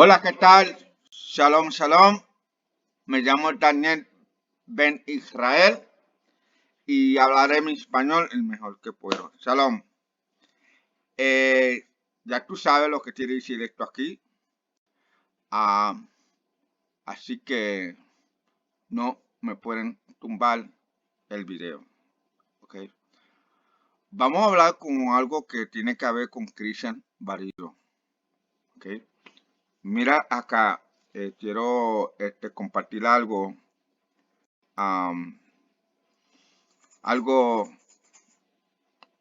Hola, ¿qué tal? Shalom, shalom. Me llamo Daniel Ben Israel y hablaré mi español el mejor que puedo. Shalom. Ya tú sabes lo que quiere decir esto aquí. Así que no me pueden tumbar el video. ¿Ok? Vamos a hablar con algo que tiene que ver con Christian Badillo. ¿Ok? Mira acá, quiero compartir algo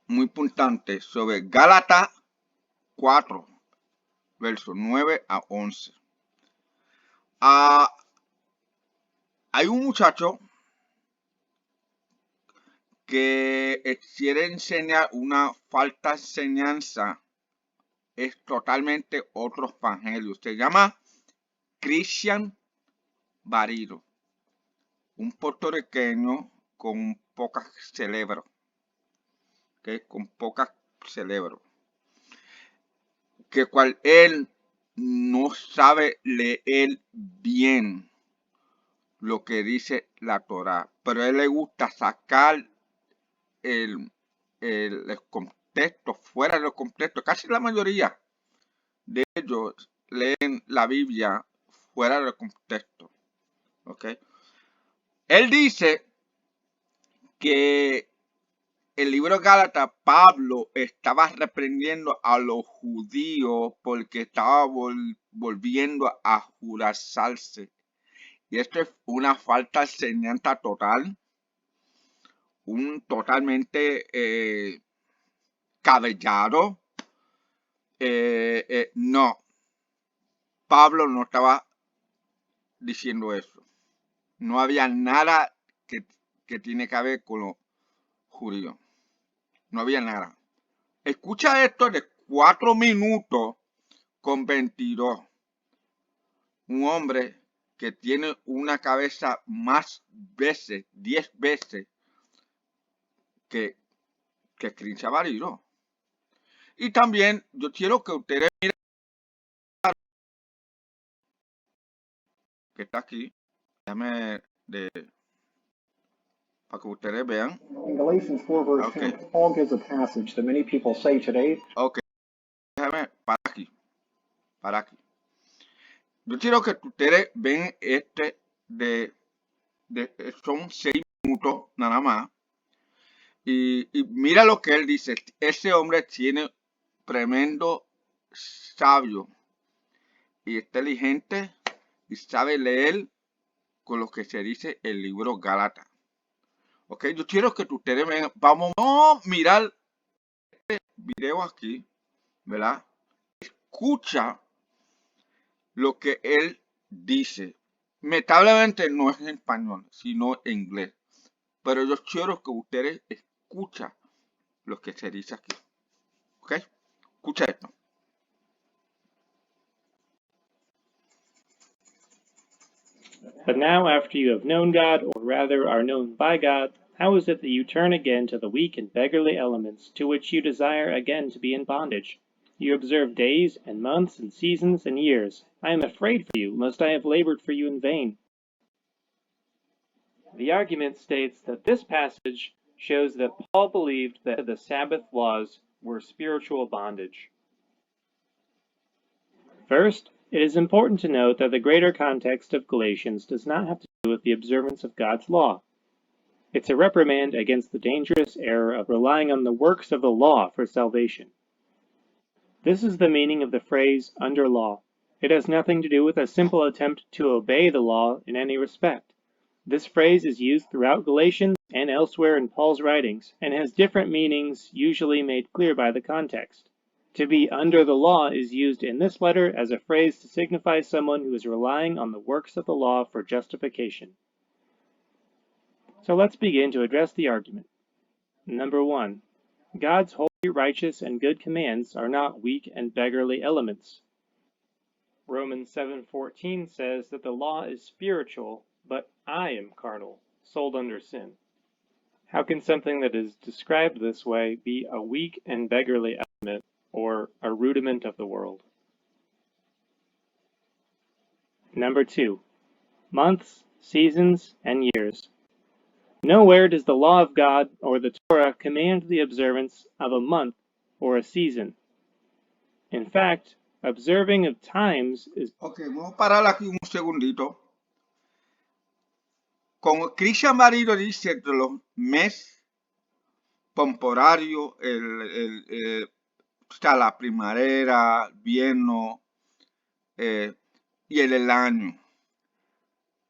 muy importante sobre Gálatas 4, versos 9 a 11. Hay un muchacho que quiere enseñar una falsa enseñanza. Es totalmente otro evangelio. Se llama Christian Badillo, un puertorriqueño con pocas cerebros. ¿Okay? Con pocas cerebros. Que cual él no sabe leer bien lo que dice la Torá, pero a él le gusta sacar el contexto, fuera del contexto. Casi la mayoría de ellos leen la Biblia fuera del contexto. ¿Okay? Él dice que el libro de Gálatas, Pablo estaba reprendiendo a los judíos porque estaba volviendo a judaizarse. Y esto es una falta de enseñanza total, totalmente cabellado. No, Pablo no estaba diciendo eso. No había nada que tiene que ver con los judíos. No había nada. Escucha esto de 4 minutos con 22. Un hombre que tiene una cabeza más veces, 10 veces que Cristian Badillo. Y también yo quiero que ustedes miren que está aquí. Déjame para que ustedes vean. In Galatians 4, verse 10, Paul gives a passage that many people say today. Ok, déjame para aquí. Yo quiero que ustedes ven son 6 minutos nada más. Y mira lo que él dice. Ese hombre tiene tremendo sabio y inteligente y sabe leer con lo que se dice el libro Gálatas. Ok, yo quiero que ustedes vean. Vamos a mirar este video aquí, ¿verdad? Escucha lo que él dice. Lamentablemente no es en español, sino en inglés. Pero yo quiero que ustedes escuchen lo que se dice aquí. ¿Ok? Escucha esto. But now, after you have known God, or rather are known by God, how is it that you turn again to the weak and beggarly elements, to which you desire again to be in bondage? You observe days, and months, and seasons, and years. I am afraid for you, lest I have labored for you in vain. The argument states that this passage shows that Paul believed that the Sabbath laws were spiritual bondage. First, it is important to note that the greater context of Galatians does not have to do with the observance of God's law. It's a reprimand against the dangerous error of relying on the works of the law for salvation. This is the meaning of the phrase under law. It has nothing to do with a simple attempt to obey the law in any respect. This phrase is used throughout Galatians and elsewhere in Paul's writings, and has different meanings usually made clear by the context. To be under the law is used in this letter as a phrase to signify someone who is relying on the works of the law for justification. So let's begin to address the argument. Number 1. God's holy, righteous, and good commands are not weak and beggarly elements. Romans 7:14 says that the law is spiritual, but I am carnal, sold under sin. How can something that is described this way be a weak and beggarly element, or a rudiment of the world? Number 2. Months, seasons, and years. Nowhere does the law of God or the Torah command the observance of a month or a season. In fact, observing of times is... Ok, vamos a parar aquí un segundito. Como Christian Badillo dice de los meses temporarios, está la primavera, invierno y el año.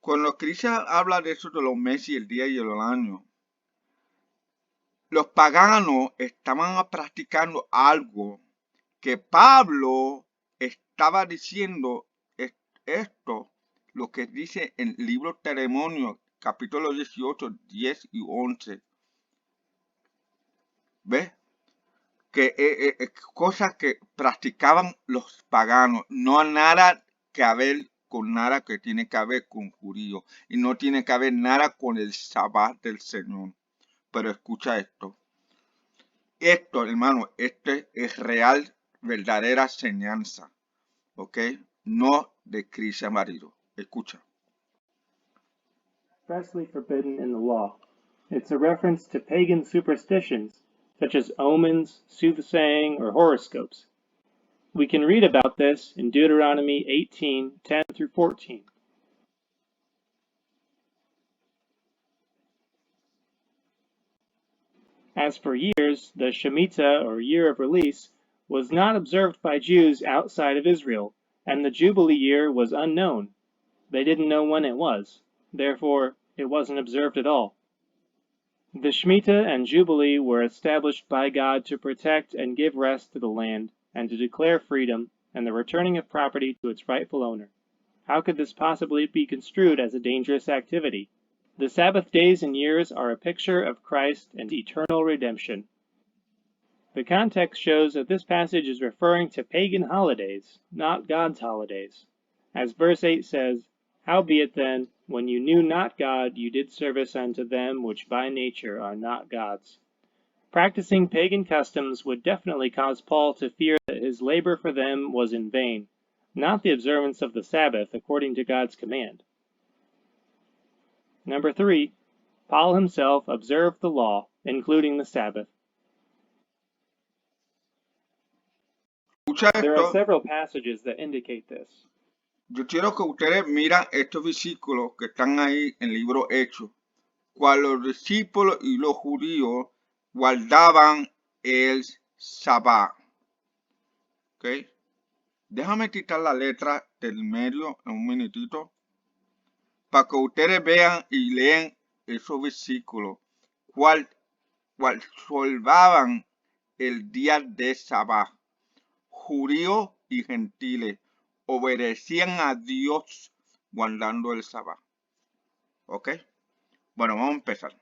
Cuando Christian habla de eso de los meses y el día y el año, los paganos estaban practicando algo que Pablo estaba diciendo esto, lo que dice en el libro Testimonio, capítulo 18, 10 y 11. ¿Ves? Que cosas que practicaban los paganos, no nada que ver con nada que tiene que ver con judíos y no tiene que ver nada con el sabbat del Señor. Pero escucha esto. Esto, hermano, este es real, verdadera enseñanza. ¿Ok? No de Cristian Badillo. Escucha. expressly forbidden in the law. It's a reference to pagan superstitions, such as omens, soothsaying, or horoscopes. We can read about this in Deuteronomy 18, 10 through 14. As for years, the Shemitah, or year of release, was not observed by Jews outside of Israel, and the Jubilee year was unknown. They didn't know when it was. Therefore, it wasn't observed at all. The Shemitah and Jubilee were established by God to protect and give rest to the land, and to declare freedom and the returning of property to its rightful owner. How could this possibly be construed as a dangerous activity? The Sabbath days and years are a picture of Christ and eternal redemption. The context shows that this passage is referring to pagan holidays, not God's holidays. As verse 8 says, "Howbeit then, when you knew not God, you did service unto them which by nature are not gods." Practicing pagan customs would definitely cause Paul to fear that his labor for them was in vain, not the observance of the Sabbath according to God's command. Number 3, Paul himself observed the law, including the Sabbath. Escucha There are esto. several passages that indicate this. Yo quiero que ustedes miren estos versículos que están ahí en el libro Hechos. Cuando los discípulos y los judíos guardaban el sabbat. ¿Ok? Déjame quitar la letra del medio en un minutito para que ustedes vean y lean esos versículos. Cual solvaban el día de sabbat. Judíos y gentiles obedecían a Dios guardando el sabbat. ¿Ok? Bueno, vamos a empezar.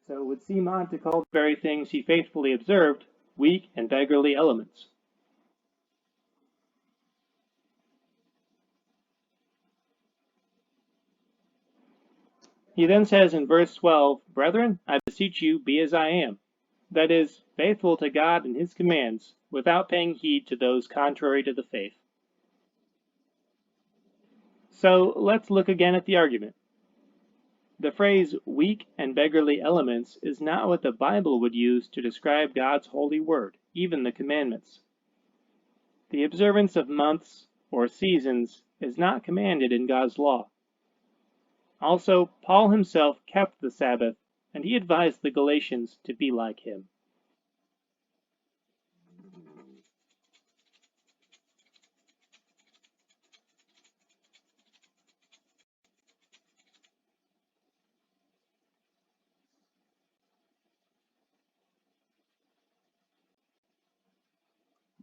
So it would seem odd to call the very things he faithfully observed weak and beggarly elements. He then says in verse 12, "Brethren, I beseech you, be as I am." That is, faithful to God and his commands, without paying heed to those contrary to the faith. So let's look again at the argument. The phrase weak and beggarly elements is not what the Bible would use to describe God's holy word, even the commandments. The observance of months or seasons is not commanded in God's law. Also, Paul himself kept the Sabbath, and he advised the Galatians to be like him.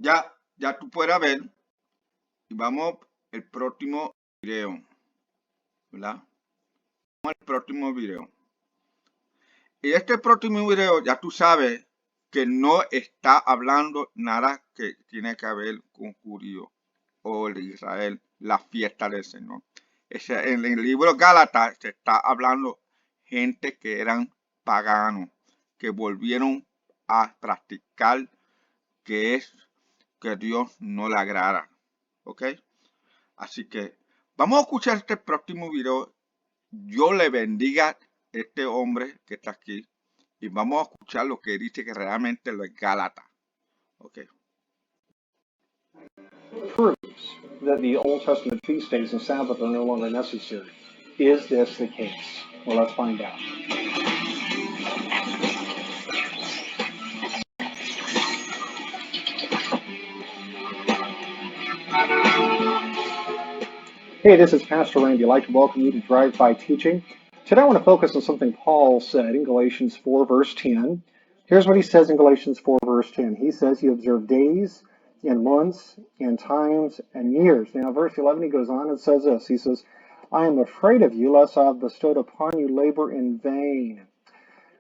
Ya tú puedes ver y vamos al próximo video, ¿verdad? Vamos al próximo video. Y este próximo video ya tú sabes que no está hablando nada que tiene que ver con judío o de Israel, la fiesta del Señor. En el libro Gálatas se está hablando gente que eran paganos, que volvieron a practicar que Dios no le agrada. ¿ok? Así que vamos a escuchar este próximo video. Dios le bendiga a este hombre que está aquí y vamos a escuchar lo que dice que realmente lo es Gálatas, ¿ok? Proves that the Old Testament feast days and Sabbath are no longer necessary. Is this the case? Well, let's find out. Hey, this is Pastor Randy. I'd like to welcome you to Drive-By Teaching. Today I want to focus on something Paul said in Galatians 4, verse 10. Here's what he says in Galatians 4, verse 10. He says, you observe days and months and times and years. Now, verse 11, he goes on and says this. He says, I am afraid of you, lest I have bestowed upon you labor in vain.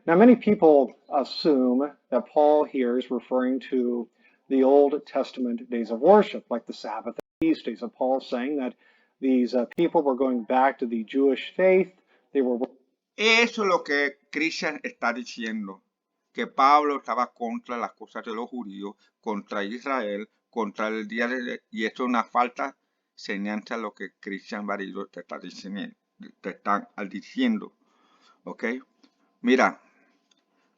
Now, many people assume that Paul here is referring to the Old Testament days of worship, like the Sabbath and feast days. And Paul is saying that these people were going back to the Jewish faith. They were. Eso es lo que Christian está diciendo, que Pablo estaba contra las cosas de los judíos, contra Israel, contra el día de... Y esto es una falta enseñanza lo que Christian Badillo te está diciendo, ¿ok? Mira,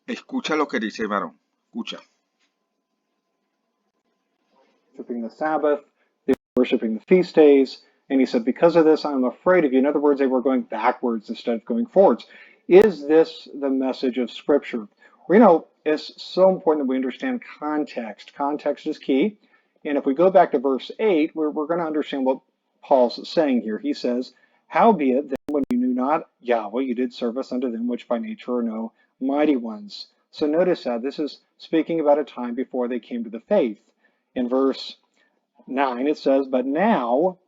escucha lo que dice varón, escucha. Worshiping the Sabbath, they were worshiping the feast days, and he said, because of this, I'm afraid of you. In other words, they were going backwards instead of going forwards. Is this the message of Scripture? Well, you know, it's so important that we understand context. Context is key. And if we go back to verse 8, we're going to understand what Paul's saying here. He says, howbeit, then when you knew not Yahweh, you did service unto them which by nature are no mighty ones. So notice that this is speaking about a time before they came to the faith. In verse 9, it says, but now,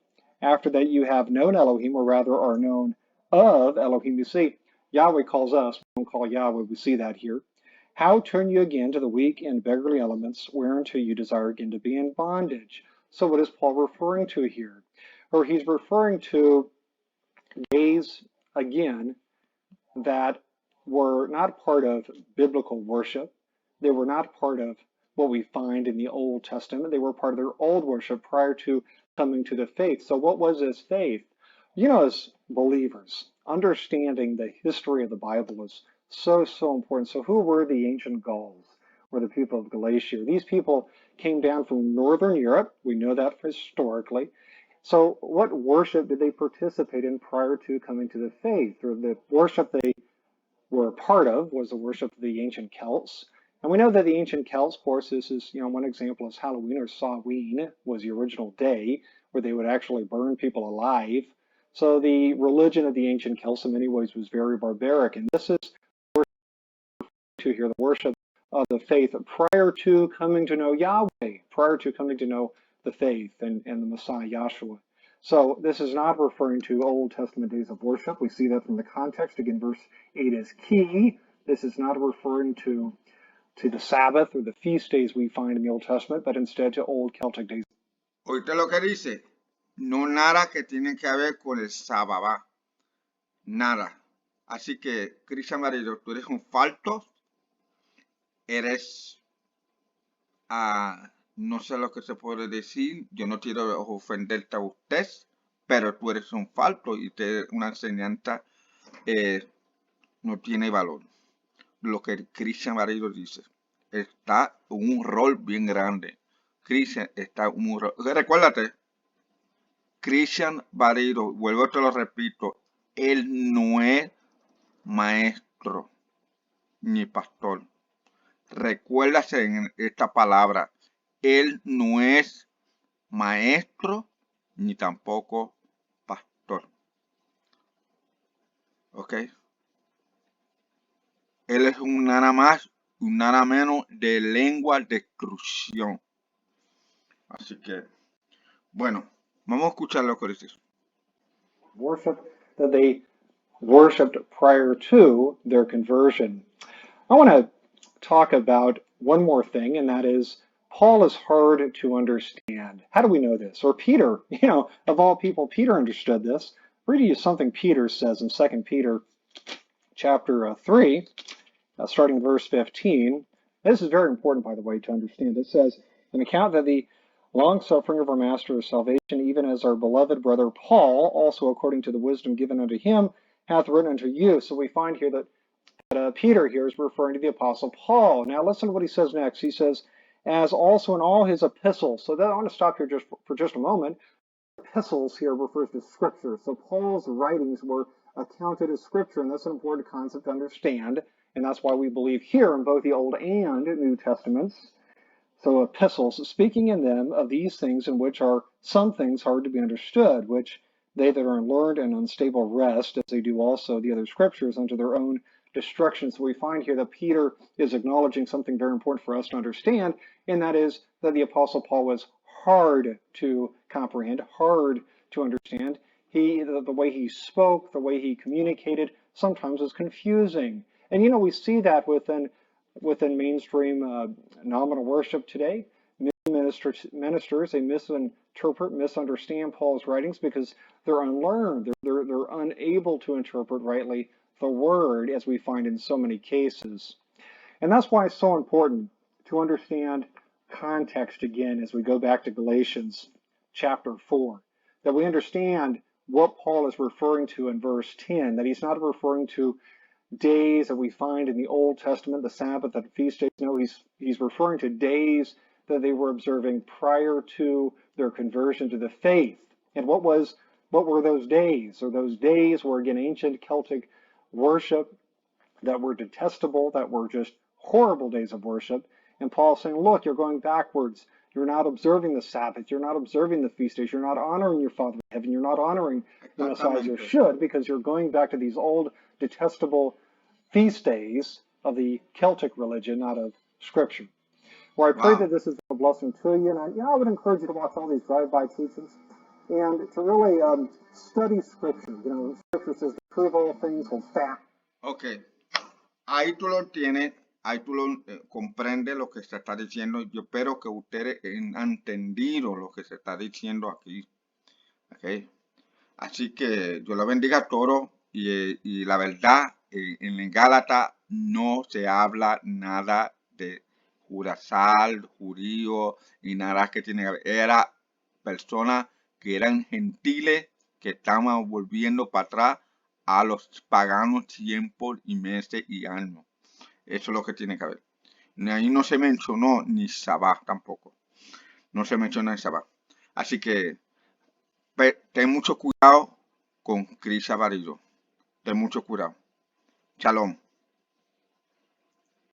after that you have known Elohim, or rather are known of Elohim. You see, Yahweh calls us, we don't call Yahweh, we see that here. How turn you again to the weak and beggarly elements, whereunto you desire again to be in bondage? So what is Paul referring to here? Or he's referring to days, again, that were not part of biblical worship. They were not part of what we find in the Old Testament. They were part of their old worship prior to coming to the faith. So what was this faith? You know, as believers, understanding the history of the Bible is so important. So who were the ancient Gauls, or the people of Galatia? These people came down from Northern Europe. We know that historically. So what worship did they participate in prior to coming to the faith? Or the worship they were a part of was the worship of the ancient Celts. And we know that the ancient Celts, of course, this is, you know, one example is Halloween, or Samhain was the original day where they would actually burn people alive. So the religion of the ancient Celts in many ways was very barbaric. And this is to hear the worship of the faith prior to coming to know Yahweh, prior to coming to know the faith and the Messiah, Yahshua. So this is not referring to Old Testament days of worship. We see that from the context. Again, verse 8 is key. This is not referring to the Sabbath or the feast days we find in the Old Testament, but instead to Old Celtic days. Oíste lo que dice, no nada que tiene que ver con el sábado, nada. Así que, Cristian Badillo, tú eres un falto, eres, no sé lo que se puede decir, yo no quiero ofenderte a usted, pero tú eres un falto y una enseñanza no tiene valor. Lo que Cristian Badillo dice, está un rol bien grande. Cristian está un rol. Recuérdate, Cristian Badillo, vuelvo te lo repito, él no es maestro ni pastor. Recuérdase en esta palabra, él no es maestro ni tampoco pastor. ¿Ok? Él es un nada más, un nada menos de lengua de exclusión. Así que, bueno, vamos a escuchar lo que dice. Worship that they worshipped prior to their conversion. I want to talk about one more thing, and that is Paul is hard to understand. How do we know this? Or Peter, you know, of all people, Peter understood this. Reading you something Peter says in 2 Peter chapter 3, starting verse 15. This is very important, by the way, to understand. It says, an account that the long-suffering of our Master of salvation, even as our beloved brother Paul, also according to the wisdom given unto him, hath written unto you. So we find here that Peter here is referring to the Apostle Paul. Now listen to what he says next. He says, as also in all his epistles. So I want to stop here just for just a moment. Epistles here refers to Scripture. So Paul's writings were accounted as Scripture, and that's an important concept to understand. And that's why we believe here in both the Old and New Testaments. So epistles, speaking in them of these things in which are some things hard to be understood, which they that are unlearned and unstable wrest, as they do also the other scriptures, unto their own destruction. So we find here that Peter is acknowledging something very important for us to understand, and that is that the Apostle Paul was hard to comprehend, hard to understand. The way he spoke, the way he communicated, sometimes was confusing. And we see that within mainstream nominal worship today. Many ministers, they misinterpret, misunderstand Paul's writings because they're unlearned. They're unable to interpret rightly the word, as we find in so many cases. And that's why it's so important to understand context again as we go back to Galatians chapter 4, that we understand what Paul is referring to in verse 10, that he's not referring to days that we find in the Old Testament, the Sabbath and feast days. No, he's referring to days that they were observing prior to their conversion to the faith. And what were those days? So those days were, again, ancient Celtic worship that were detestable, that were just horrible days of worship. And Paul's saying, look, you're going backwards. You're not observing the Sabbath. You're not observing the feast days. You're not honoring your Father in heaven. You're not honoring the Messiah as you should, because you're going back to these old, detestable feast days of the Celtic religion, not of Scripture. Well, I pray that this is a blessing to you, and I would encourage you to watch all these drive-by teachings and to really study Scripture. Scripture says to prove all things, hold fast. Ok, ahí tú lo tienes, ahí tú lo comprendes lo que se está diciendo. Yo espero que ustedes han entendido lo que se está diciendo aquí. Okay. Así que Dios lo bendiga a todos y la verdad, en Gálatas no se habla nada de judazal, judío y nada que tiene que ver. Era personas que eran gentiles que estaban volviendo para atrás a los paganos tiempos y meses y años. Eso es lo que tiene que ver. Ahí no se mencionó ni Sabá tampoco. No se menciona ni Sabá. Así que ten mucho cuidado con Badillo. Ten mucho cuidado. Shalom.